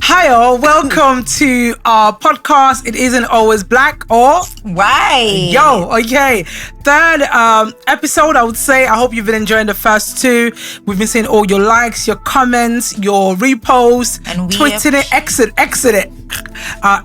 Hi all, welcome to our podcast. It isn't always black or white. Yo, okay. Third episode, I would say. I hope you've been enjoying the first two. We've been seeing all your likes, your comments, your reposts, and tweeting it, exit it.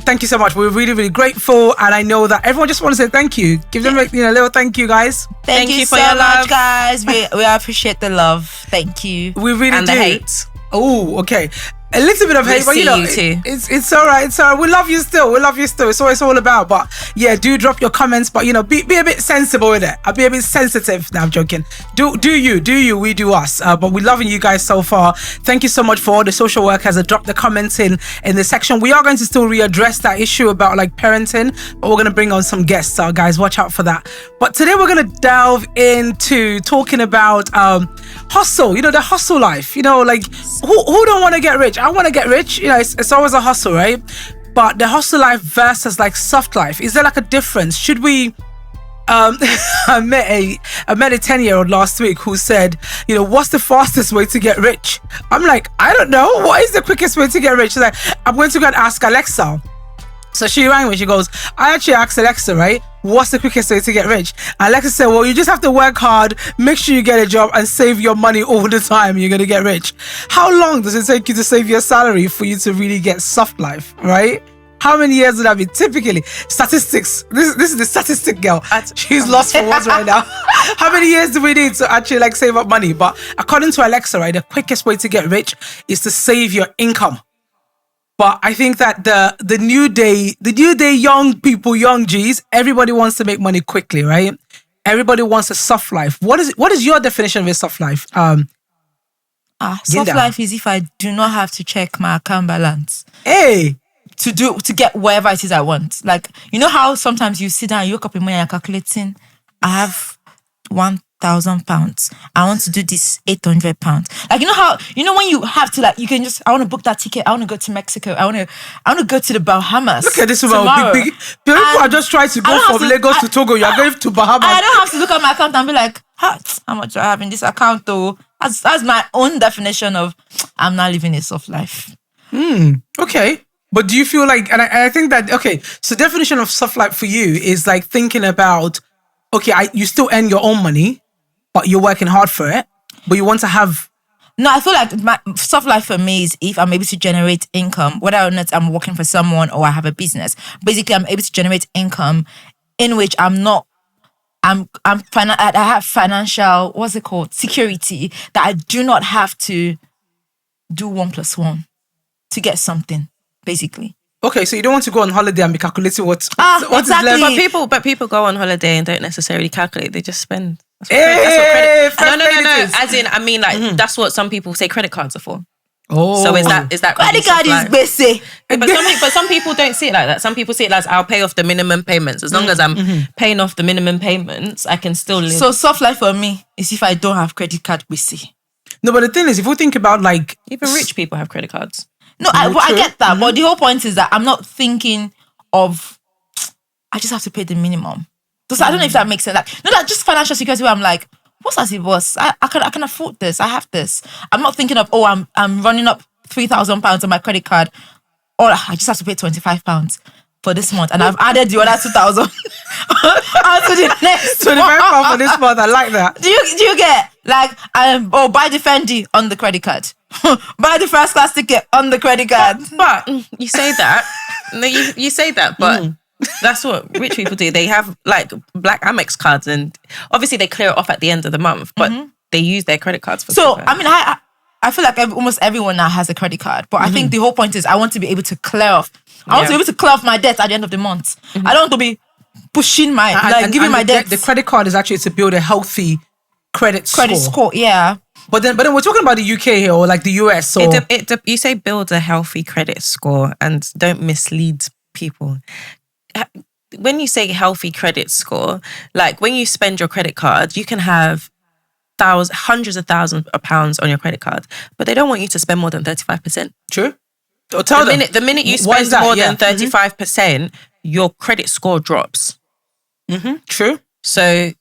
Thank you so much. We're really, really grateful, and I know that everyone just wants to say thank you. Give them a little thank you, guys. Thank you for your love, guys. We appreciate the love. Thank you. We really and do. The hate. Oh, okay. A little bit of hate, but it's all right. It's all right. We love you still. It's what it's all about. But yeah, do drop your comments. But be a bit sensible with it. I'll be a bit sensitive. No, I'm joking. Do you? We do us. But we're loving you guys so far. Thank you so much for all the social workers that dropped the comments in the section. We are going to still readdress that issue about like parenting, but we're going to bring on some guests. So guys, watch out for that. But today we're going to delve into talking about hustle. The hustle life. Like who don't want to get rich? I want to get rich. It's always a hustle, right? But the hustle life versus like soft life, is there like a difference? Should we I met a 10-year-old last week who said, what's the fastest way to get rich? I'm like, I don't know. What is the quickest way to get rich? She's like, I'm going to go and ask Alexa. So she rang me. She goes, I actually asked Alexa, right? What's the quickest way to get rich? And Alexa said, well, you just have to work hard, make sure you get a job, and save your money all the time. You're going to get rich. How long does it take you to save your salary for you to really get soft life, right? How many years would that be? Typically, statistics. This is the statistic girl. She's lost for words right now. How many years do we need to actually save up money? But according to Alexa, right, the quickest way to get rich is to save your income. But I think that the new day young people, young G's, everybody wants to make money quickly, right? Everybody wants a soft life. What is your definition of a soft life? Soft life is if I do not have to check my account balance. Hey. To get whatever it is I want. Like, how sometimes you sit down, you wake up in the morning and you're calculating, I have £1,000. I want to do this £800. Like, how when you have to, like, you can just, I want to book that ticket. I want to go to Mexico. I want to go to the Bahamas. Look at this one. Big. People are just trying to go from Lagos to Togo. You're going to Bahamas. I don't have to look at my account and be like, how much do I have in this account though? That's my own definition of I'm not living a soft life. Okay. But do you feel like, and I think that, okay, so definition of soft life for you is like thinking about, okay, you still earn your own money, but you're working hard for it, but you want to have... No, I feel like my soft life for me is if I'm able to generate income, whether or not I'm working for someone or I have a business. Basically, I'm able to generate income in which I have financial, what's it called? Security, that I do not have to do 1 + 1 to get something. Basically. Okay, so you don't want to go on holiday and be calculating what exactly. is left. But people go on holiday and don't necessarily calculate. They just spend. That's what No. As in, I mean, like that's what some people say credit cards are for. Oh, so is that credit card is basic? But some people don't see it like that. Some people see it as I'll pay off the minimum payments. As long as I'm paying off the minimum payments, I can still live. So soft life for me is if I don't have credit card basic. No, but the thing is, if we think about like even rich people have credit cards. No, I get that, but the whole point is that I'm not thinking of, I just have to pay the minimum. So I don't know if that makes sense. Like, no, that just financial security where I'm like, what's as it was? I can afford this. I have this. I'm not thinking of, I'm running up £3,000 on my credit card, or I just have to pay £25 for this month, and I've added the other 2,000 onto the next £25 for this month. I like that. Do you get like buy the Fendi on the credit card? Buy the first class ticket on the credit card. But you say that. No, you say that, but that's what rich people do. They have like black Amex cards, and obviously they clear it off at the end of the month, but they use their credit cards for so stuff. I mean, I feel like almost everyone now has a credit card, but I think the whole point is I want to be able to clear off. I want to be able to clear off my debt at the end of the month. I don't want to be pushing giving my debt. The credit card is actually to build a healthy credit score. Yeah. But then we're talking about the UK here or like the US. So you say build a healthy credit score and don't mislead people. When you say healthy credit score, like when you spend your credit card, you can have hundreds of thousands of pounds on your credit card, but they don't want you to spend more than 35%. True. The minute you spend more than 35%, your credit score drops. True. So,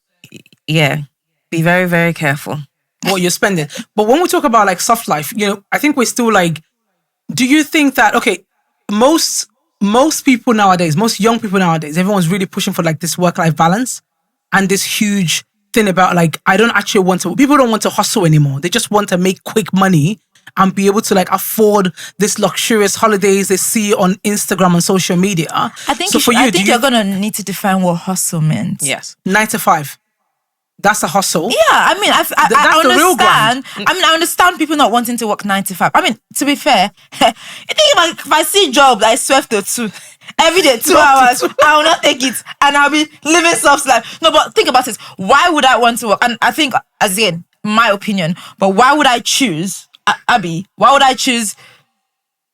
yeah, be very, very careful. what you're spending. But when we talk about like soft life, I think we're still like, do you think that, okay, most people nowadays, most young people nowadays, everyone's really pushing for like this work-life balance and this huge thing about like, people don't want to hustle anymore. They just want to make quick money and be able to like afford this luxurious holidays they see on Instagram and social media. I think you're going to need to define what hustle means. Yes. 9 to 5. That's a hustle. Yeah, I mean, I understand. I mean, I understand people not wanting to work 9 to 5. I mean, to be fair, I think if I see a job that is 12 to 2, every day, 2 hours, I will not take it. And I'll be living soft life. No, but think about it. Why would I want to work? And I think, again, my opinion, but why would I choose, Abby, why would I choose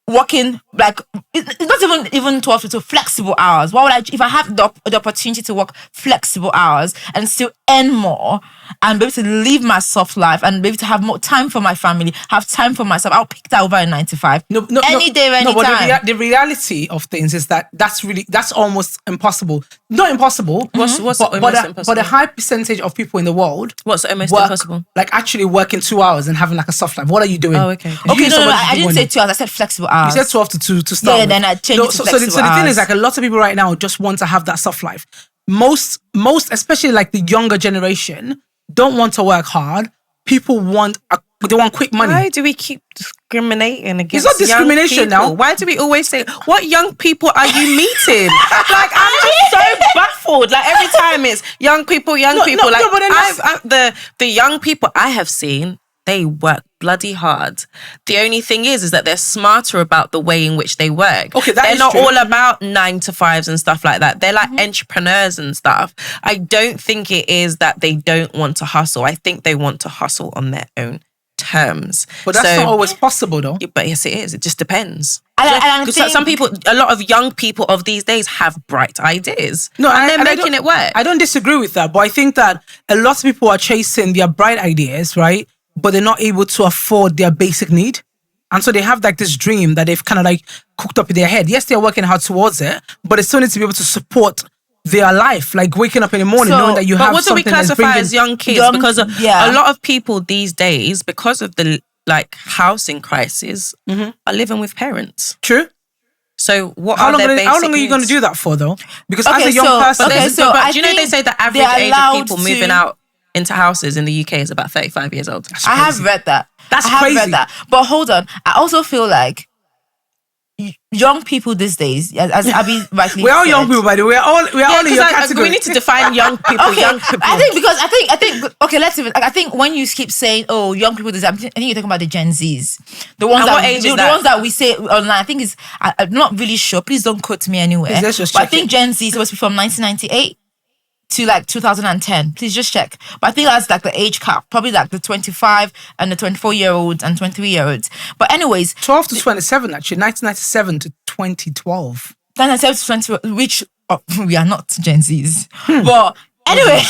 working like it's not even 12 to 2 flexible hours? Why would I, if I have the opportunity to work flexible hours and still earn more and be able to live my soft life and be able to have more time for my family, have time for myself, I'll pick that over a 9 to 5. Any day, any time. But the reality of things is that that's almost impossible. Not impossible. What's impossible? But a high percentage of people in the world what's almost impossible? Like actually working 2 hours and having like a soft life. What are you doing? Oh, okay. Okay, no, I didn't say 2 hours. I said flexible hours. You said 12 to 2 to start. Yeah, then I changed it to flexible hours. So the thing is, like, a lot of people right now just want to have that soft life. Most, especially like the younger generation, don't want to work hard. People want quick money. Why do we keep discriminating against? It's not discrimination young people? now. Why do we always say, "What young people are you meeting?" Like, I'm just so baffled. Like every time it's young people. But the young people I have seen, they work bloody hard. The only thing is that they're smarter about the way in which they work. Okay, they're not true. all about 9 to 5s and stuff like that. They're like entrepreneurs and stuff. I don't think it is that they don't want to hustle. I think they want to hustle on their own terms. But that's not always possible, though. But yes, it is. It just depends. Because some people, a lot of young people of these days have bright ideas. No, and they're making it work. I don't disagree with that, but I think that a lot of people are chasing their bright ideas, right? But they're not able to afford their basic need. And so they have like this dream that they've kind of like cooked up in their head. Yes, they're working hard towards it, but they still need to be able to support their life, like waking up in the morning knowing that you have something that's bringing... But what do we classify as young kids? Because a lot of people these days, because of the like housing crisis, are living with parents. True. So how long are you going to do that for, though? Because as a young person... But do you know they say the average age of people moving out into houses in the UK is about 35 years old? I have read that. That's crazy. But hold on. I also feel like young people these days, as Abby rightly we're all said, young people, by the way. We're all in your category. We need to define young people. Okay, young people. I think. Okay, let's even. I think when you keep saying, "Oh, young people," I think you're talking about the Gen Zs, the ones ones that we say online. I think I'm not really sure. Please don't quote me anywhere. But I think Gen Z is supposed to be from 1998 to like 2010. Please just check. But I think that's like the age cap, probably like the 25 and the 24-year-olds and 23-year-olds. But anyways, 12 to 27 actually, 1997 to 2012. 1997 to 20, which we are not Gen Zs, but. Anyway,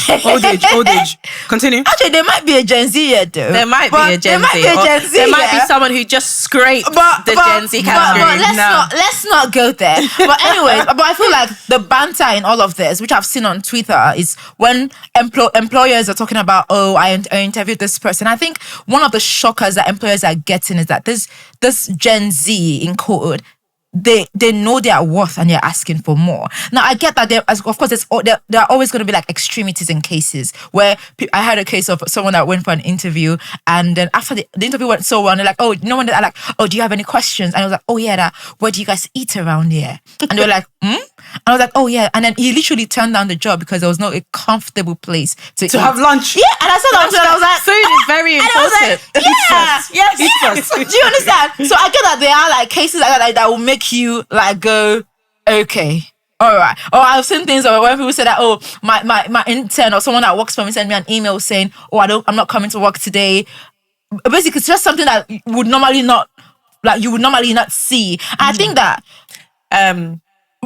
old age. Continue. Actually, there might be a Gen Z here, though. There might be a Gen Z. There might be someone who just scraped the Gen Z category. But let's not go there. But anyway, but I feel like the banter in all of this, which I've seen on Twitter, is when employers are talking about, "Oh, I interviewed this person." I think one of the shockers that employers are getting is that this Gen Z in code, they know their worth and they're asking for more. Now, I get that of course there are always going to be like extremities in cases where I had a case of someone that went for an interview and then after the interview went so well and they're like, "Oh, no one did." I'm like, "Oh, do you have any questions?" And I was like, "Oh yeah, where do you guys eat around here?" And they were like, "Hmm?" And I was like, "Oh yeah." And then he literally turned down the job because there was not a comfortable place to have lunch. Yeah, and I saw that and I was like, food is very important. Yes. Do you understand? So I get that there are like cases like that will make you like go, okay, all right. Or I've seen things where people say that, "Oh, my intern or someone that works for me sent me an email saying, "Oh, I'm not coming to work today." Basically, it's just something that you would normally not see. And I think that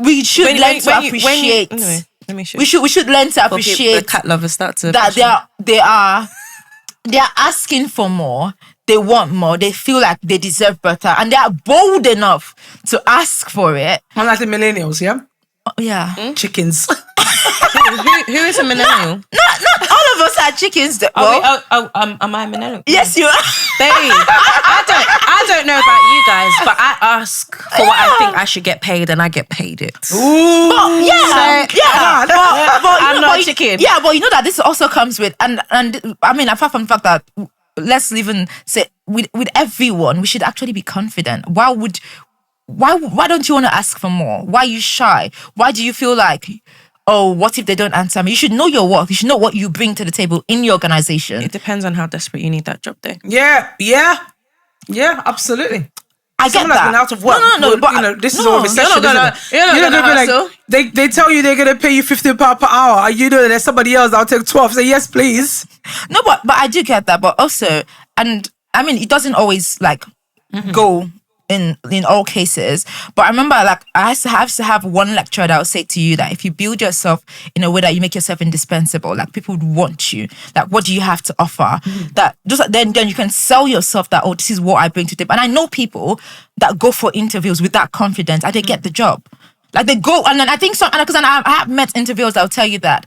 we should learn to appreciate. Let me show we should learn to appreciate the cat lovers start to that they are asking for more. They want more. They feel like they deserve better, and they are bold enough to ask for it. Unlike the millennials, yeah. Yeah. Chickens. Who is a millennial? Not all of us are chickens. Am I a millennial? Yes, you are. Babe, I don't know about you guys, but I ask for what I think I should get paid, and I get paid it. Ooh. I'm not a chicken. Yeah, but you know that this also comes with, and I mean, apart from the fact that, let's even say with everyone, we should actually be confident. Why don't you want to ask for more? Why are you shy? Why do you feel like, oh, what if they don't answer me? You should know your worth. You should know what you bring to the table in your organization. It depends on how desperate you need that job, though. Yeah, absolutely. I get Someone that. that's been out of work. No, but this is all recession, You're not gonna they tell you they're gonna pay you £15 per hour, and you know there's somebody else that'll take 12. Say yes, please. No, but I do get that. But also, and I mean, it doesn't always like go in all cases. But I remember, like, I used to have one lecturer that would say to you that if you build yourself in a way that you make yourself indispensable, like people would want you. Like, what do you have to offer? That just then you can sell yourself that, oh, this is what I bring to the table. And I know people that go for interviews with that confidence and they get the job. Like they go, and then I think because I have met interviewers that will tell you that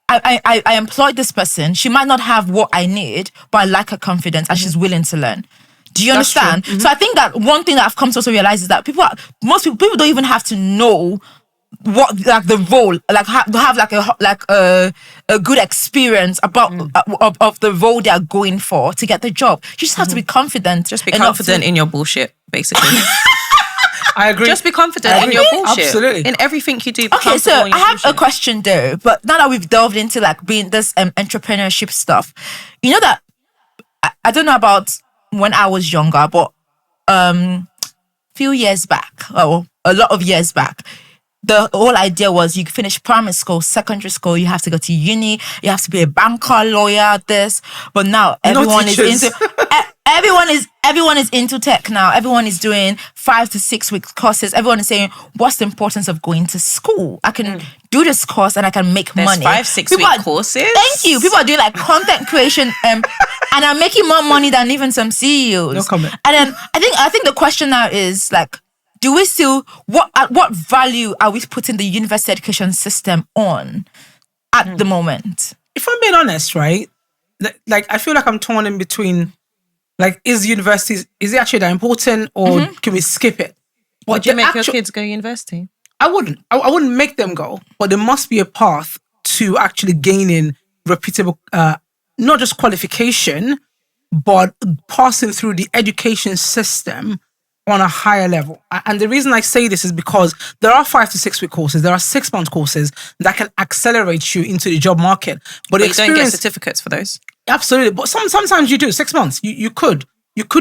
I employed this person. She might not have what I need, but I like her confidence and she's willing to learn. Do you understand? So I think that one thing that I've come to also realize is that most people don't even have to know what, like, the role, like have like a good experience about of the role they are going for to get the job. You just have to be confident. Just be confident in your bullshit, basically. I agree. Just be confident in your bullshit. Absolutely. In everything you do. Okay, so I have a question though, but now that we've delved into like being this entrepreneurship stuff, you know that I don't know about when I was younger, but few years back, or a lot of years back, the whole idea was you finish primary school, secondary school, you have to go to uni, you have to be a banker, lawyer, this. But now everyone is into everyone is into tech now. Everyone is doing 5 to 6 week courses. Everyone is saying, what's the importance of going to school? I can do this course and I can make money. 5-6 week courses. Thank you. People are doing like content creation and are making more money than even some CEOs. No comment. And then I think the question now is like, do we still, what value are we putting the university education system on at the moment? If I'm being honest, right? Like I feel like I'm torn in between. Like, is it actually that important, or can we skip it? Would you make your kids go to university? I wouldn't. I wouldn't make them go, but there must be a path to actually gaining reputable, not just qualification, but passing through the education system on a higher level. And the reason I say this is because there are 5 to 6 week courses, there are 6-month courses that can accelerate you into the job market. But you don't get certificates for those. Absolutely, but sometimes you do. 6 months, you could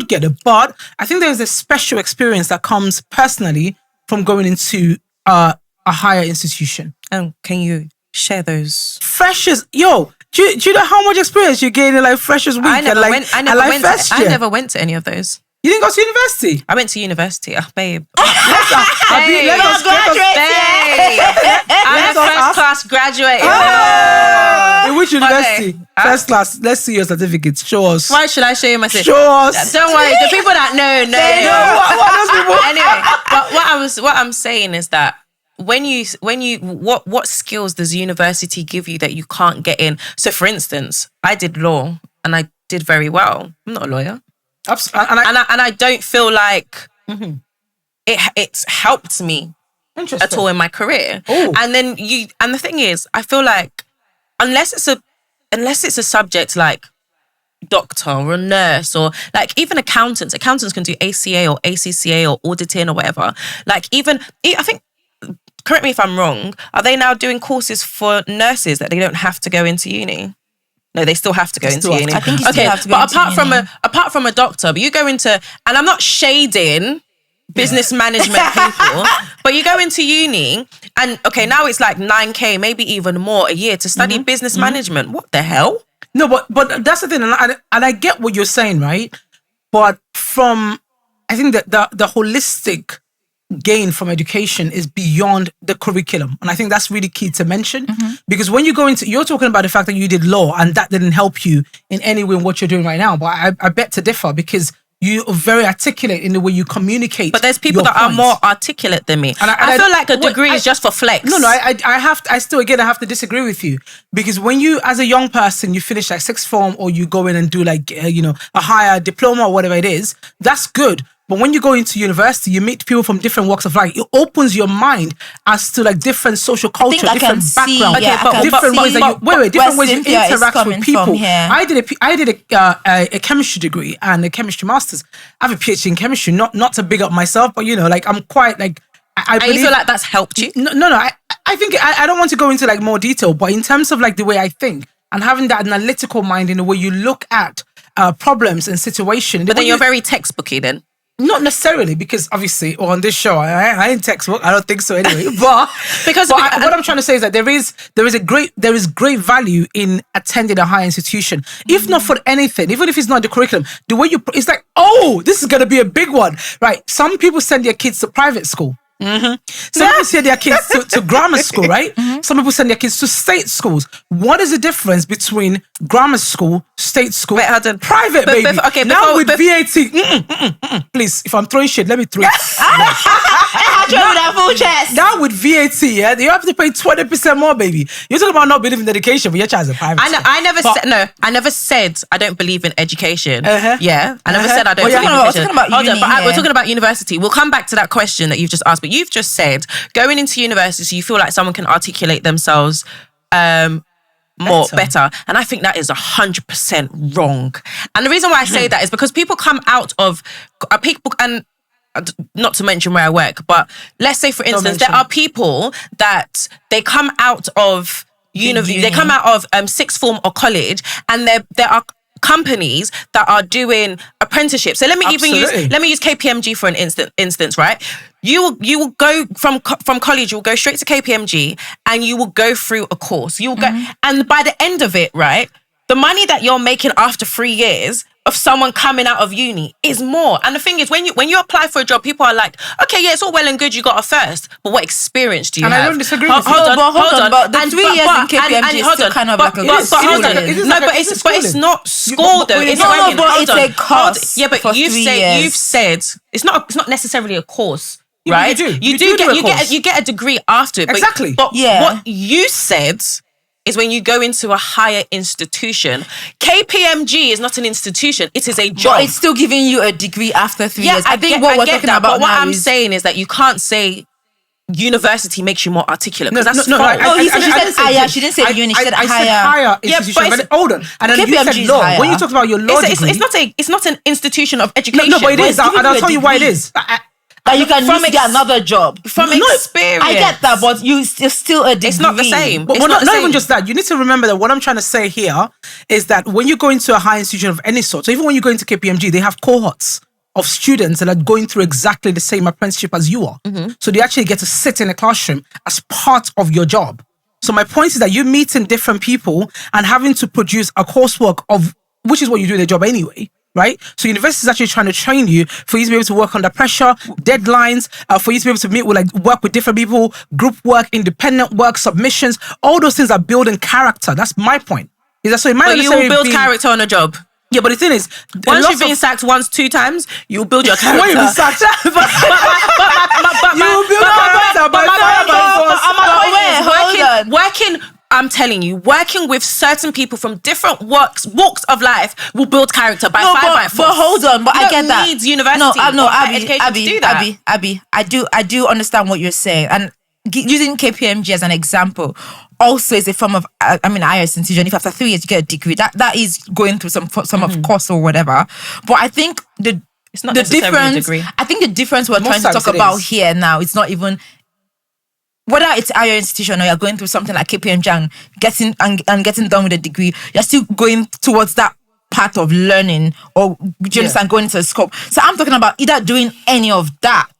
get it, but I think there's a special experience that comes personally from going into a higher institution. And can you share those? Freshers, do you know how much experience you gain in like Freshers Week? I never went to any of those. You didn't go to university? I went to university. Babe. Let us I'm a first class graduate. In which university? Okay. First class. Let's see your certificates. Show us. Why should I show you my certificate? Show us. Don't worry. The people that know. Anyway, but what I'm saying is that what skills does university give you that you can't get in? So, for instance, I did law and I did very well. I'm not a lawyer. And I don't feel like it's helped me at all in my career. Ooh. And the thing is, I feel like unless it's a subject like doctor or a nurse or like even accountants can do ACA or ACCA or auditing or whatever. Like I think, correct me if I'm wrong, are they now doing courses for nurses that they don't have to go into uni? No, they still have to go into uni. I think you still have to go but into apart from a doctor, but you go into, and I'm not shading business management people, but you go into uni and now it's like 9K, maybe even more a year to study business management. What the hell? No, but that's the thing, and I get what you're saying, right? But I think that the holistic gain from education is beyond the curriculum, and I think that's really key to mention, because when you go into, you're talking about the fact that you did law and that didn't help you in any way in what you're doing right now, but I bet to differ, because You're very articulate in the way you communicate. But there's people that are more articulate than me. And I feel like a degree is just for flex. No, I have to disagree with you, because when you, as a young person, you finish like sixth form, or you go in and do like, a higher diploma or whatever it is, that's good. But when you go into university, you meet people from different walks of life. It opens your mind as to like different social culture, different background, different ways you interact with people. I did a chemistry degree and a chemistry master's. I have a PhD in chemistry. Not to big up myself, but I'm quite like. I believe, you feel like that's helped you? No. I think I don't want to go into like more detail, but in terms of like the way I think and having that analytical mind in the way you look at problems and situations. But then you're very textbooky then. Not necessarily, because obviously on this show I ain't textbook. I don't think so anyway. But what I'm trying to say is that there is great value in attending a higher institution, if not for anything, even if it's not the curriculum. The way it's like, oh, this is gonna be a big one, right? Some people send their kids to private school. Mm-hmm. Some people send their kids to grammar school, right? Mm-hmm. Some people send their kids to state schools. What is the difference between grammar school, state school, private, baby? Now with VAT, please, if I'm throwing shit, let me throw it. Now with VAT, you have to pay 20% more, baby. You're talking about not believing in education, but your child's a private. I never said I don't believe in education. Yeah, I never said I don't believe in education. We're talking about university. We'll come back to that question that you've just asked. But you've just said going into university, you feel like someone can articulate themselves better. And I think that is 100% wrong. And the reason why I say that is because people come out of and not to mention where I work, but let's say, for instance, there are people that they come out of university, they come out of sixth form or college, and there are companies that are doing apprenticeships. So let me use KPMG for an instance, right? You will go from college, you will go straight to KPMG, and you will go through a course. You will go, and by the end of it, right, the money that you're making after 3 years of someone coming out of uni is more. And the thing is, when you apply for a job, people are like, okay, yeah, it's all well and good, you got a first, but what experience do you have? And I don't disagree with you. Hold on. But the 3 years in KPMG is still kind of like a schooling. But it's not school though. It's a course. Yeah, but you've said it's not necessarily a course. Right? You get a degree after it. Exactly. But what you said is when you go into a higher institution. KPMG is not an institution, it is a job. But it's still giving you a degree after 3 years. I think what we're talking about but what I'm saying is that you can't say university makes you more articulate, because that's false. She didn't say uni, she said higher institution. Yeah, hold on. And then you said law. When you talk about your law degree, it's not an institution of education. No, but it is. And I'll tell you why it is. That you can get another job from experience. I get that, but it's still a degree. It's not the same. But not even just that. You need to remember that what I'm trying to say here is that when you go into a high institution of any sort, so even when you go into KPMG, they have cohorts of students that are going through exactly the same apprenticeship as you are. Mm-hmm. So they actually get to sit in a classroom as part of your job. So my point is that you're meeting different people and having to produce a coursework of, which is what you do in the job anyway. Right? So university is actually trying to train you for you to be able to work under pressure, deadlines, for you to be able to work with different people, group work, independent work, submissions. All those things are building character. That's my point. Is that so? It might you will build character on a job. Yeah, but the thing is, once you've been sacked once, 2 times, you'll build your character. When you've been sacked, you will build character. Working. I'm telling you, working with certain people from different walks of life will build character by force. But hold on, I get that. Needs university education to do that. Abby, I do understand what you're saying, and using KPMG as an example also is a form of, higher institution. If after 3 years you get a degree, that is going through some of course or whatever. But I think it's not necessarily a degree. I think the difference we're trying to talk about here now, it's not even whether it's higher institution or you're going through something like KPMG and getting done with a degree, you're still going towards that part of learning, or do you understand, going into a scope. So I'm talking about either doing any of that,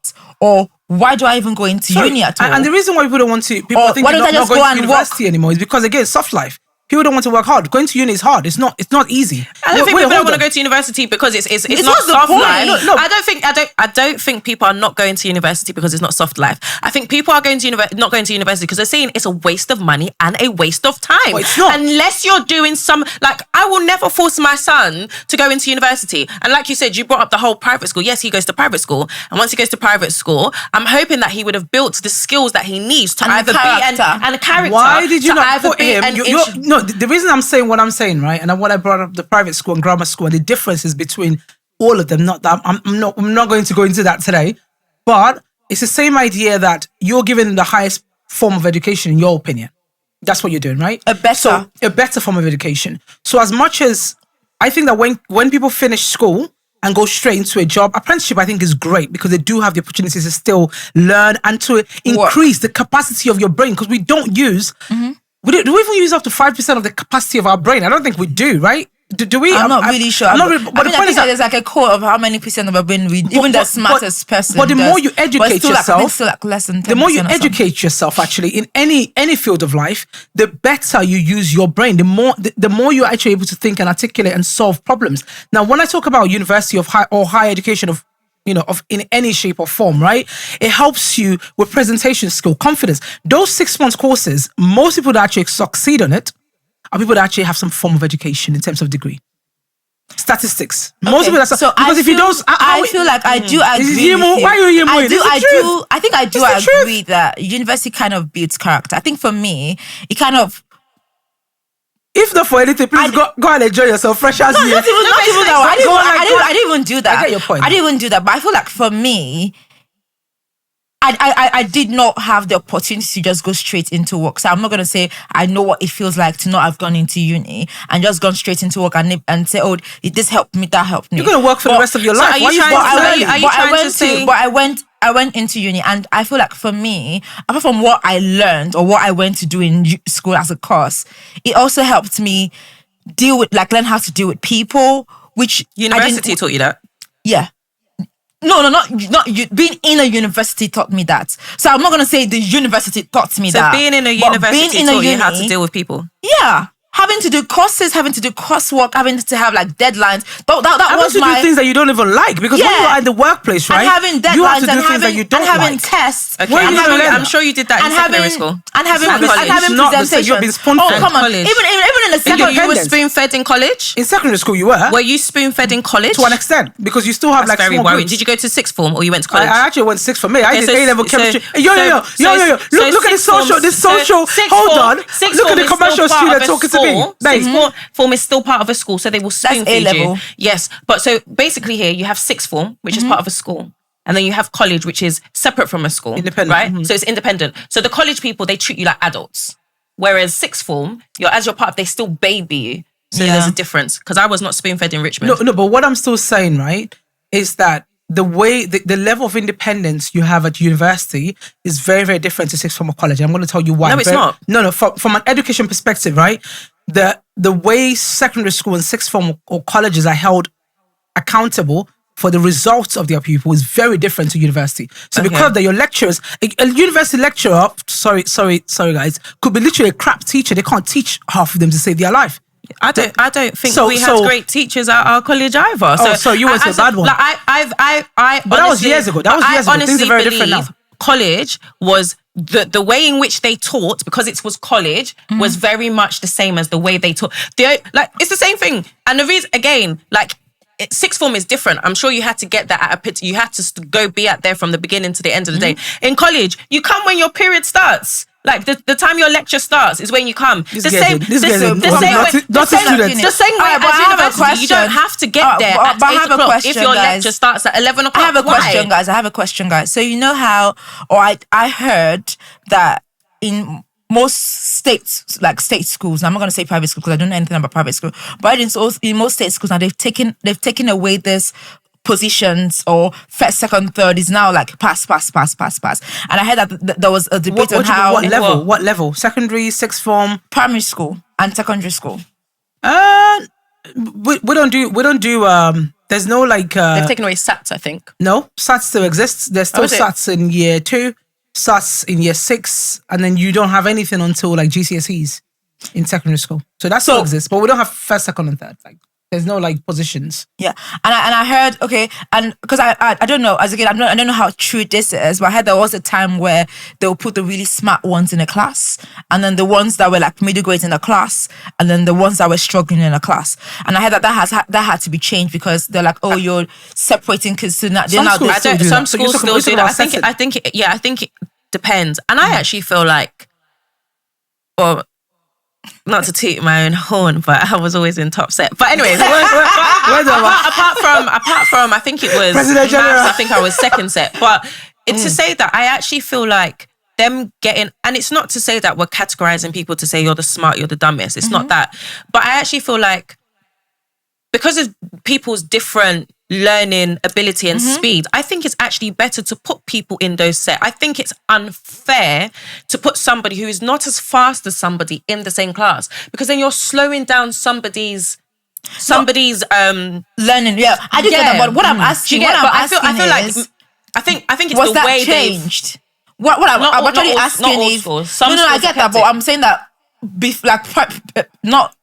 or why do I even go into uni at all? And the reason why people don't want to, people think they're not going to university anymore is because, again, soft life. People don't want to work hard. Going to uni is hard. It's not easy. I don't think people don't want to go to university because it's not soft life. No. I don't think people are not going to university because it's not soft life. I think people are going to not going to university because they're saying it's a waste of money and a waste of time. Well, it's not. Unless you're doing some, like, I will never force my son to go into university. And like you said, you brought up the whole private school. Yes, he goes to private school. And once he goes to private school, I'm hoping that he would have built the skills that he needs to either be and a character. Why did you not put him? No, the reason I'm saying what I'm saying, right, and what I brought up the private school and grammar school and the differences between all of them. Not that I'm not going to go into that today, but it's the same idea that you're giving the highest form of education in your opinion. That's what you're doing, right? A better form of education. So as much as I think that when people finish school and go straight into a job, apprenticeship I think is great because they do have the opportunities to still learn and to increase the capacity of your brain, because we don't use. Do we even use up to 5% of the capacity of our brain? I don't think we do, right? Do we? I'm not really sure. But the point is that there's like a core of how many percent of our brain we, even the smartest person. But the more you educate yourself, still like less than 10%. The more you educate yourself, actually, in any field of life, the better you use your brain. The more you're actually able to think and articulate and solve problems. Now, when I talk about university of higher education of in any shape or form, right? It helps you with presentation skill, confidence. Those 6 months courses, most people that actually succeed on it are people that actually have some form of education in terms of degree. Statistics. Most people that because if you don't, I feel like I do agree with you. Why are you I think I do agree that university kind of builds character. I think for me, it kind of. If not for anything, please go and enjoy yourself. Fresh as you. Not even that. I didn't even do that. I get your point. I didn't even do that. But I feel like for me, I did not have the opportunity to just go straight into work. So I'm not going to say I know what it feels like to not have gone into uni and just gone straight into work and say, oh, this helped me, that helped me. You're going to work for the rest of your life. I went into uni, and I feel like for me, apart from what I learned or what I went to do in school as a course, it also helped me learn how to deal with people, which university taught you that. Yeah. No, not you. Being in a university taught me that. So I'm not going to say the university taught me that. So being in a university taught you how to deal with people. Yeah. Having to do courses, having to do coursework, having to have like deadlines. That was do things that you don't even like, because when you're in the workplace, right? And having deadlines, you have to do things that you don't like. Having tests. Okay, I'm sure you did that in secondary school. And having presentations. You've been spoon-fed. Oh, come on. Even in the secondary, you were spoon-fed in college? In secondary school, you were. Were you spoon-fed in college? To an extent, because you still have That's like very worrying. Did you go to sixth form or you went to college? I actually went sixth form. I did A-level chemistry. Yo. Look at this social. Hold on. Look at the commercial student talking to me. Form is still part of a school, so they will spoon feed you. Yes, but so basically here you have sixth form, which is part of a school, and then you have college, which is separate from a school, independent, right? So it's independent. So the college people, they treat you like adults, whereas sixth form, as you're part of, they still baby you. So there's a difference, because I was not spoon fed in Richmond. No, but what I'm still saying, right, is that the way the level of independence you have at university is very, very different to sixth form or college. I'm going to tell you why. No, it's not. No. From an education perspective, right? The way secondary school and sixth form or colleges are held accountable for the results of their pupil is very different to university. So because your lecturers, a university lecturer, sorry guys, could be literally a crap teacher. They can't teach half of them to save their life. I don't think we had great teachers at our college either. So you went to a bad one. Like I but that was years ago. Things are very different now. College was the way in which they taught, because it was college, was very much the same as the way they taught. It's the same thing. And the reason, again, sixth form is different. I'm sure you had to get that at a pit. You had to go be at there from the beginning to the end of the day. In college, you come when your period starts. Like the time your lecture starts is when you come. The same way as university, you don't have to get there at 8 o'clock if your lecture starts at 11 o'clock. I have a question, guys. So you know how, I heard that in most states, like state schools, I'm not going to say private school because I don't know anything about private school, but in most state schools now they've taken away this positions or first, second, third is now like pass. And I heard that there was a debate on how... What level? Secondary, sixth form? Primary school and secondary school. We don't do there's no like... They've taken away SATs, I think. No, SATs still exists. There's still SATs in year 2, SATs in year 6, and then you don't have anything until like GCSEs. in secondary school. So that still exists, but we don't have first, second, and third. Like, there's no like positions. Yeah, and I heard, okay, and because I don't know, as again, I don't know how true this is, but I heard there was a time where they'll put the really smart ones in a class, and then the ones that were like middle grades in a class, and then the ones that were struggling in a class. And I heard that had to be changed because they're like, oh, you're separating kids. So now some schools still do that. I think it depends, and I actually feel like, well, not to toot my own horn, but I was always in top set. But anyways, apart from, I think it was President General. I think I was second set. But it's to say that I actually feel like them getting, and it's not to say that we're categorizing people to say you're the smart, you're the dumbest. It's not that. But I actually feel like because of people's different learning ability and speed, I think it's actually better to put people in those sets. I think it's unfair to put somebody who is not as fast as somebody in the same class, because then you're slowing down somebody's learning. Yeah, I do get that. But what I'm asking, I feel like I think it's the way changed. What I'm actually asking is, no, I get that, but I'm saying that.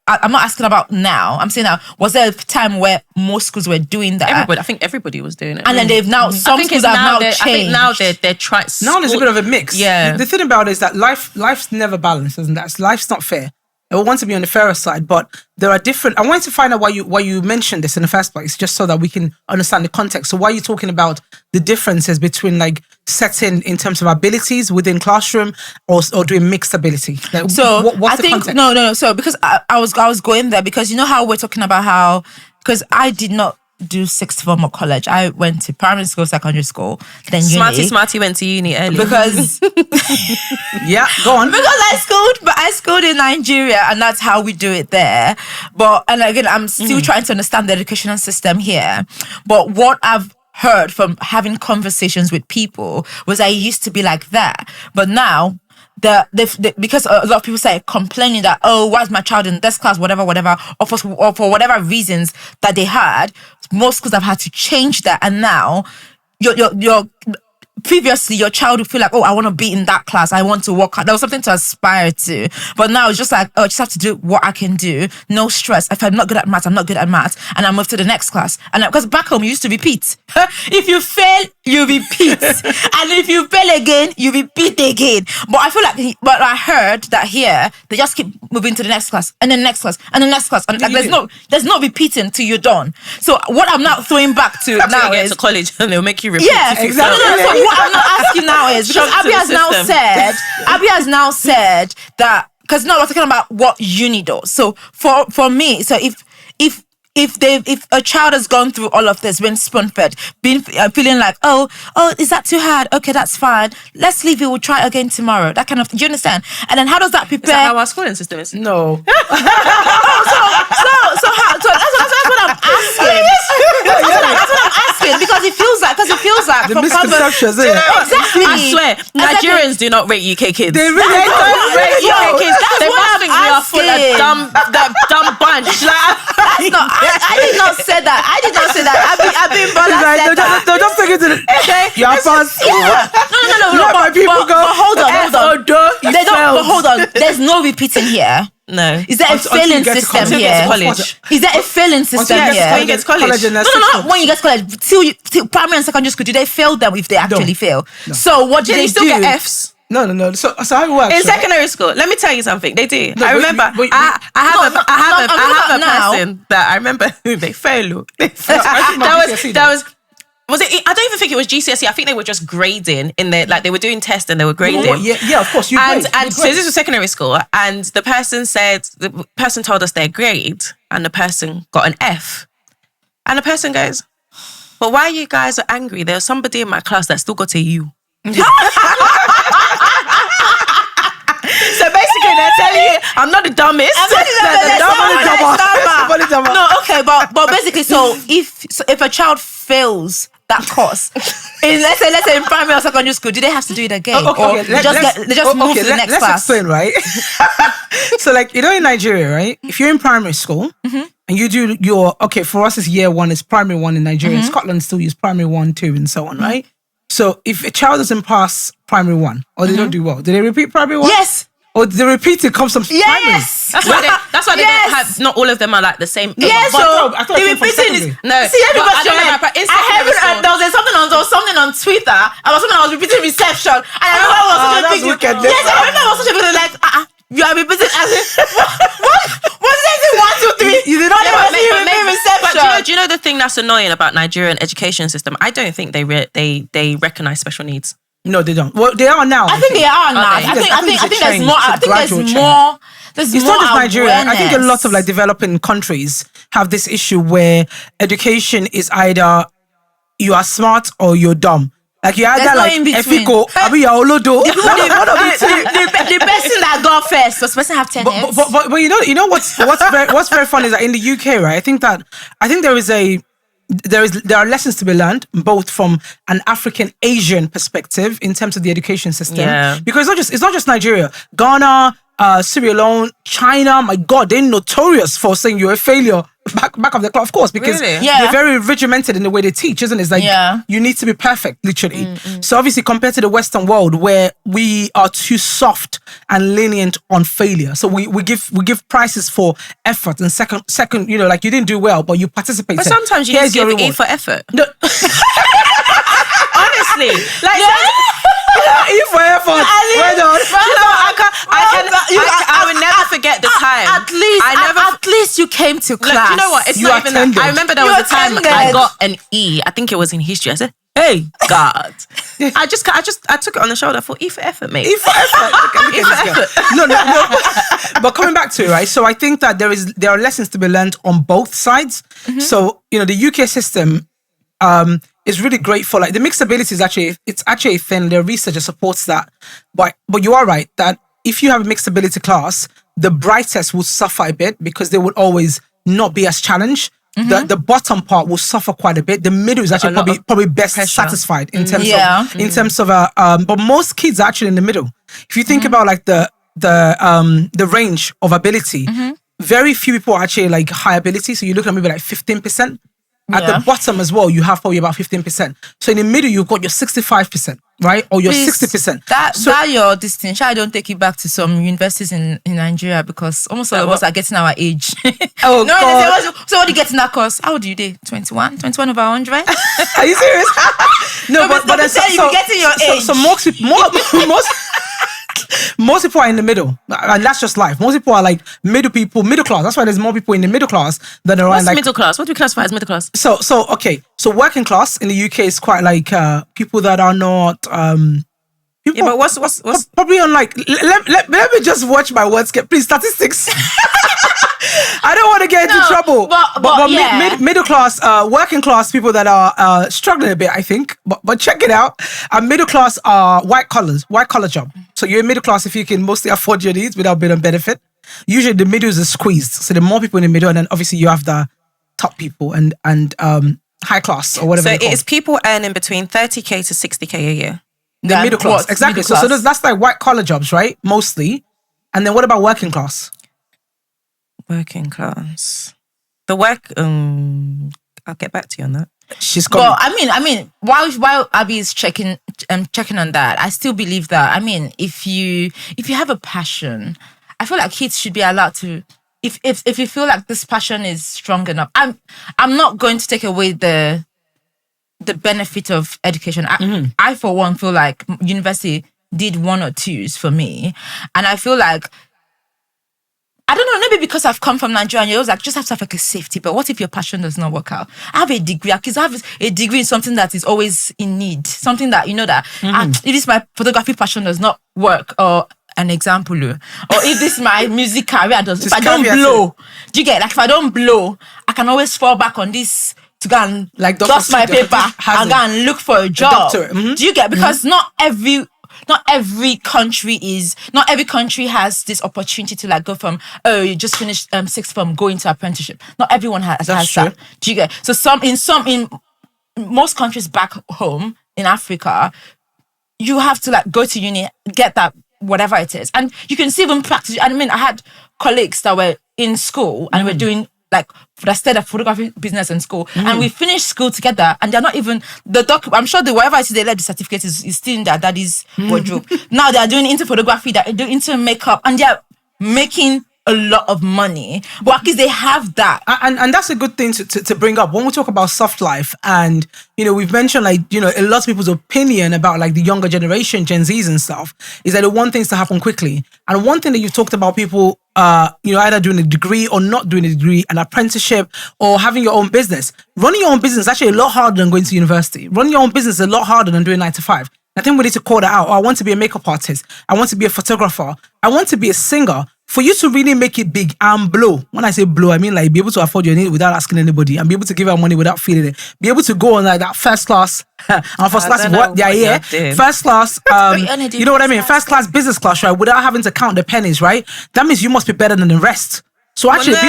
I'm not asking about now. I'm saying that was there a time where most schools were doing that? I think everybody was doing it, and then they've now some schools have now changed. I think now they're trying. Now there's a bit of a mix. Yeah. The thing about it is that life's never balanced, isn't that? Life's not fair. I want to be on the fairer side, but there are different. I wanted to find out why you mentioned this in the first place, just so that we can understand the context. So why are you talking about the differences between like setting in terms of abilities within classroom or doing mixed ability? Like, so what's I think context? no. So because I was going there because you know how we're talking about how, because I did not do sixth form or college. I went to primary school, secondary school, then uni. Smarty went to uni early. Because yeah, go on. Because I schooled in Nigeria, and that's how we do it there. But and again, I'm still trying to understand the educational system here. But what I've heard from having conversations with people was I used to be like that, but now. Because a lot of people say complaining that, oh, why is my child in this class, whatever, or for whatever reasons that they had, most schools have had to change that, and now your previously your child would feel like, oh, I want to be in that class, I want to work hard. There was something to aspire to, but now it's just like, oh, I just have to do what I can do, no stress. If I'm not good at maths, I'm not good at maths, and I move to the next class. And because back home you used to repeat. If you fail, you repeat, and if you fail again, you repeat again. But I feel like, but I heard that here they just keep moving to the next class and the next class and the next class, and like there's no repeating till you're done. So what I'm now throwing back to now is to college and they'll make you repeat. Yeah, exactly. So what I'm not asking now is, because Abby has now said that, because now we're talking about what uni does. So for me, so if a child has gone through all of this, been spoon-fed, feeling like, oh, is that too hard? Okay, that's fine. Let's leave it. We'll try again tomorrow. That kind of thing. Do you understand? And then how does that prepare? Is that how our schooling system is? No. So that's what I'm asking. That's what I'm asking, because it feels like the misconceptions, isn't it? Exactly. I swear, Nigerians do not rate UK kids. They really don't rate UK kids. They what must I'm think we are full of dumb bunch. That's not. I did not say that. I've been Bola said that. They'll just take it to the. You're fast. No. My people go. But hold on. They don't. But hold on. There's no repeating here. No. Is there a failing system here? Is there a failing system here? When you get to college. No. When you get to college, till primary and secondary school, do they fail them if they actually fail? No. So what do they do? You still get Fs. No. So how it works? In secondary school, let me tell you something. They do. No, I remember. I have a person that I remember who they failed. Was it? I don't even think it was GCSE. I think they were just grading in their, like they were doing tests and they were grading. Yeah, of course. And so this was secondary school, and the person told us their grade, and the person got an F, and the person goes, "But why you guys are angry? There was somebody in my class that still got a U." So basically, they're telling you, I'm not the dumbest. No, okay, but basically, so if a child fails that course, let's say in primary or secondary school, do they have to do it again? Okay. They just move to the next class? Let's explain, right? So, like, in Nigeria, right? If you're in primary school and you do for us, it's year one, it's primary one in Nigeria. In Scotland, still use primary 1, 2, and so on, right? So if a child doesn't pass primary 1 or they don't do well, do they repeat primary 1? Yes. Or the repeated comes from primary. Yes. That's why they don't have. Not all of them are like the same. Yes, I thought the it came from repeating is secondary. no. See, everybody. I haven't. There was something on Twitter. I was repeating reception, and I remember it was such a big deal. Yes, I remember it was such a big deal. Like, you are repeating. What is it? 1, 2, 3. You did not reception. But do you know the thing that's annoying about Nigerian education system? I don't think they recognize special needs. No, they don't. Well, they are now. I think they are now. I think there's more. I think there's more. It's not just Nigeria. I think a lot of like developing countries have this issue where education is either you are smart or you're dumb. Like you either like Efiko, Abi Olodo. The person that got first was supposed to have 10 heads. But you know what's very funny is that in the UK, right? I think there are lessons to be learned both from an African Asian perspective in terms of the education system. Yeah. Because it's not just Nigeria, Ghana, Sierra Leone, China. My God, they're notorious for saying you're a failure back of the class, of course, because they're very regimented in the way they teach, isn't it? It's like you need to be perfect, literally. So obviously, compared to the Western world, where we are too soft and lenient on failure, so we give prices for effort and second, you know, like you didn't do well, but you participated. But sometimes you need to give E for effort. No. Honestly, like. E for effort. Well done. I will never forget the time. At least you came to class. You know what? It's not even that. I remember there was a time I got an E. I think it was in history. I said, "Hey, God!" I took it on the shoulder for E for effort, mate. E for effort. E for effort. No. But coming back to it, right? So I think that there are lessons to be learned on both sides. So you know, the UK system is really great for like the mixed ability is actually a thing. The research supports that. But you are right that if you have a mixed ability class, the brightest will suffer a bit because they will always not be as challenged. The bottom part will suffer quite a bit. The middle is actually probably best satisfied in terms of but most kids are actually in the middle. If you think about like the range of ability, very few people are actually like high ability. So you look at maybe like 15%. At the bottom as well, you have probably about 15%. So in the middle, you've got your 65%, right? Or your 60%. That your distinction, I don't take you back to some universities in Nigeria because almost all of us are getting our age. Oh, no, God. So what do you get in that course? How old are you day? 21? 21 over 100? Are you serious? No, but then you're getting your age. So most people are in the middle, and that's just life. Most people are like middle class. That's why there's more people in the middle class than there are in like middle class. What do we classify as middle class? So working class in the UK is quite like people that are not but what's probably on like let me just watch my words. Please, statistics. I don't want to get into trouble. But middle class, working class people that are struggling a bit, I think. But check it out. Middle class are white collar job. So you're middle class if you can mostly afford your needs without being on benefit. Usually the middle is squeezed. So there are more people in the middle, and then obviously you have the top people and high class or whatever. So it is people earning between 30k to 60k a year. The middle class, exactly. So that's like white collar jobs, right? Mostly. And then what about working class? Working class. The work. I'll get back to you on that. She's coming. Well, I mean, while Abby is checking on that, I still believe that. I mean, if you have a passion, I feel like kids should be allowed to. If you feel like this passion is strong enough, I'm not going to take away the benefit of education. I for one feel like university did 1 or 2s for me, and I feel like. I don't know, maybe because I've come from Nigeria and you always like, just have to have like a safety, but what if your passion does not work out? I have a degree. I have a degree in something that is always in need. Something that, you know, that if this my photography passion does not work, or an example, or if this my music career does, if I don't blow, do you get, like if I don't blow, I can always fall back on this to go and like dust my paper and go and look for a job. Do you get, because not every country has this opportunity to like go from, you just finished sixth form, go into apprenticeship. Not everyone has that. Do you get? So in most countries back home in Africa, you have to like go to uni, get that whatever it is, and you can see them practice. I mean, I had colleagues that were in school and were doing like that started a photography business in school, and we finished school together, and they're not even I'm sure wherever I see they left the certificate is still in their daddy's wardrobe. Now they're doing into photography, they're doing into makeup, and they're making a lot of money, but at least they have that, and that's a good thing to bring up when we talk about soft life. And we've mentioned a lot of people's opinion about like the younger generation, Gen Zs and stuff, is that they want things to happen quickly. And one thing that you've talked about people either doing a degree or not doing a degree, an apprenticeship, or having your own business. Running your own business is actually a lot harder than going to university. Running your own business is a lot harder than doing 9 to 5. I think we need to call that out. I want to be a makeup artist. I want to be a photographer. I want to be a singer. For you to really make it big and blow, when I say blow, I mean like be able to afford your need without asking anybody, and be able to give out money without feeling it. Be able to go on like that first class, and first class what? Yeah. First class, you know what I mean? First class, business class, right? Without having to count the pennies, right? That means you must be better than the rest. So actually, but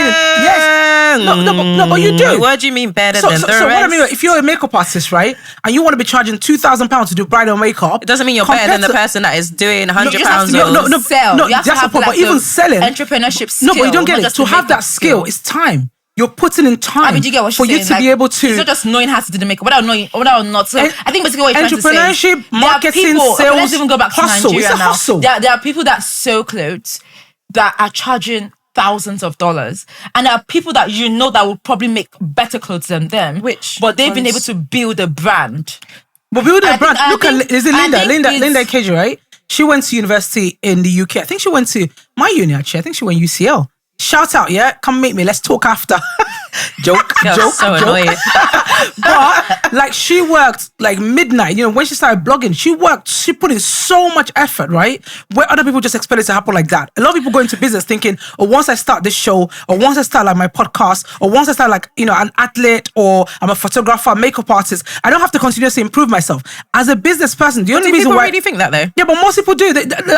you do. What do you mean better than the rest? So what I mean, if you're a makeup artist, right, and you want to be charging £2,000 to do bridal makeup, it doesn't mean you're better than the person that is doing £100. No, that's the point. But even selling, entrepreneurship skill. No, but you don't get it. To have that skill, it's time. You're putting in time. I mean, do you get what she's for you saying? to be able to. It's not just knowing how to do the makeup, without not. So I think basically what you're trying to say. Entrepreneurship, marketing, sales. Let's even go back to hustle. Nigeria It's a now. hustle. There are people that sew clothes that are charging thousands of dollars, and there are people that that will probably make better clothes than them, but they've been able to build a brand. But build a brand. Look at Linda Cage, right? She went to university in the UK. I think she went to my uni actually. I think she went UCL. Shout out, yeah. Come meet me. Let's talk after. joke. Annoying. But like she worked like midnight. When she started blogging, she put in so much effort, right? Where other people just expect it to happen like that. A lot of people go into business thinking, once I start this show, or once I start like my podcast, or once I start like an athlete, or I'm a photographer, makeup artist, I don't have to continuously improve myself as a business person. The only reason people why really think that though. Yeah, but most people do.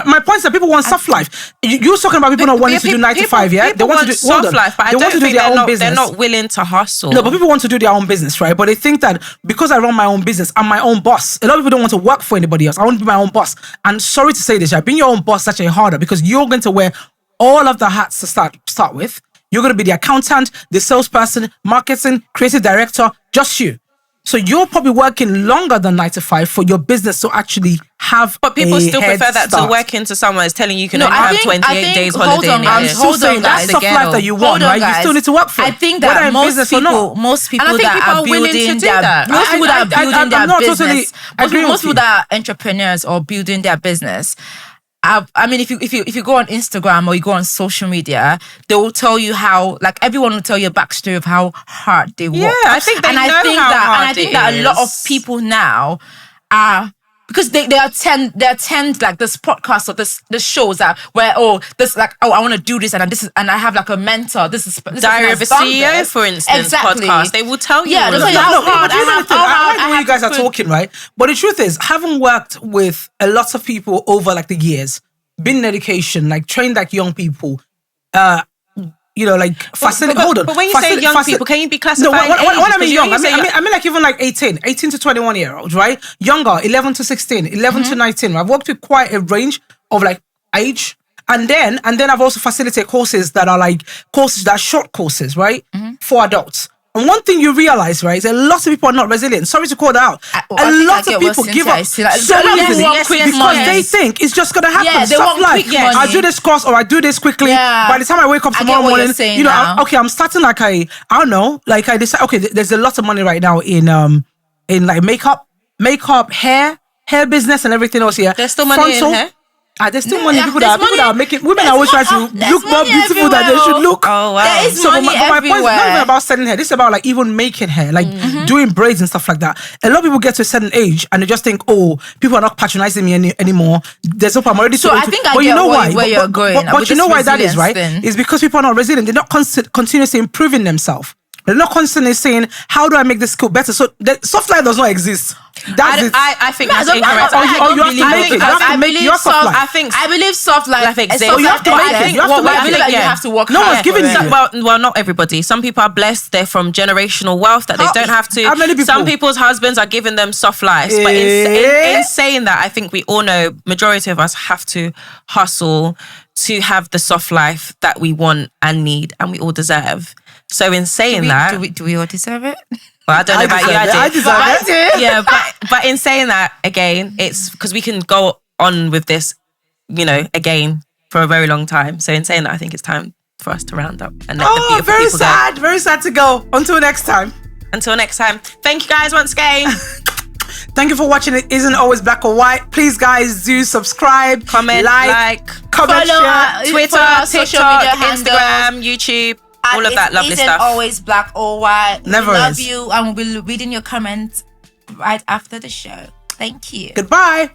My point is that people want soft life. You're talking about people not wanting to do 9 to 5, yeah? They want to do soft life, but I don't think they're not willing to hustle. No, but people want to do their own business, right? But they think that because I run my own business, I'm my own boss. A lot of people don't want to work for anybody else. I want to be my own boss. And sorry to say this, right? Being your own boss is actually harder because you're going to wear all of the hats to start with. You're going to be the accountant, the salesperson, marketing, creative director, just you. So you're probably working longer than 9 to 5 for your business to actually have. But people still prefer that to working to someone who's telling you can only have 28 days holiday. I'm still saying that's soft life that you want, right? You still need to work for it. I think that most people that are building entrepreneurs or building their business. I mean, if you go on Instagram or you go on social media, they will tell you how, like, everyone will tell you a backstory of how hard they work. Yeah, I think they know how hard it is. That a lot of people now are, because they attend like this podcast or this shows that where I want to do this and I have like a mentor. This is Diary of a CEO, for instance, podcast. They will tell you. Yeah, I like the way you guys are talking, right? But the truth is, having worked with a lot of people over like the years, been in education, like trained like young people, facilitate. Hold on. But when you say young people, can you be classified? No, when I mean young, I mean like even like 18 to 21 year olds, right? Younger, 11 to 16, 11 to 19. I've worked with quite a range of like age. And then I've also facilitated courses that are short courses, right? For adults. And one thing you realize, right, is a lot of people are not resilient. Sorry to call that out. A lot of people give up so easily because they think it's just going to happen. Yeah, they want quick money. I do this course or I do this quickly. Yeah. By the time I wake up tomorrow morning, I'm starting like I don't know, like I decide, okay, there's a lot of money right now in like makeup, hair business and everything else here. There's still money in hair? There's still money. People that are making. Women are always trying to look more beautiful than they should look. Oh wow! There is money everywhere. My point is not even about selling hair. This is about like even making hair, like doing braids and stuff like that. A lot of people get to a certain age and they just think, oh, people are not patronizing me anymore. There's no problem. I'm already. So I think I get where you're going. But you know why that is, right? It's because people are not resilient. They're not continuously improving themselves. They're not constantly saying, how do I make this skill better? So soft life does not exist. I think that's incorrect. You have to make your soft life. I believe soft life exists. You have to make it. You have to work hard. No one's giving you. Well, not everybody. Some people are blessed. They're from generational wealth that they don't have to. How many people? Some people's husbands are giving them soft lives. But in saying that, I think we all know, majority of us have to hustle to have the soft life that we want and need and we all deserve. So in saying do we all deserve it? Well, I don't know about you, I deserve it. Yeah, but in saying that, again, it's because we can go on with this, again, for a very long time. So in saying that, I think it's time for us to round up and let the beautiful very people sad. go. Very sad to go. Until next time. Thank you guys once again. Thank you for watching. It isn't always black or white. Please, guys, do subscribe, comment, like, comment, follow, share. Twitter, TikTok, Instagram, YouTube, all of that lovely stuff. It isn't always black or white. Never we love is. you, and we'll be reading your comments right after the show. Thank you. Goodbye.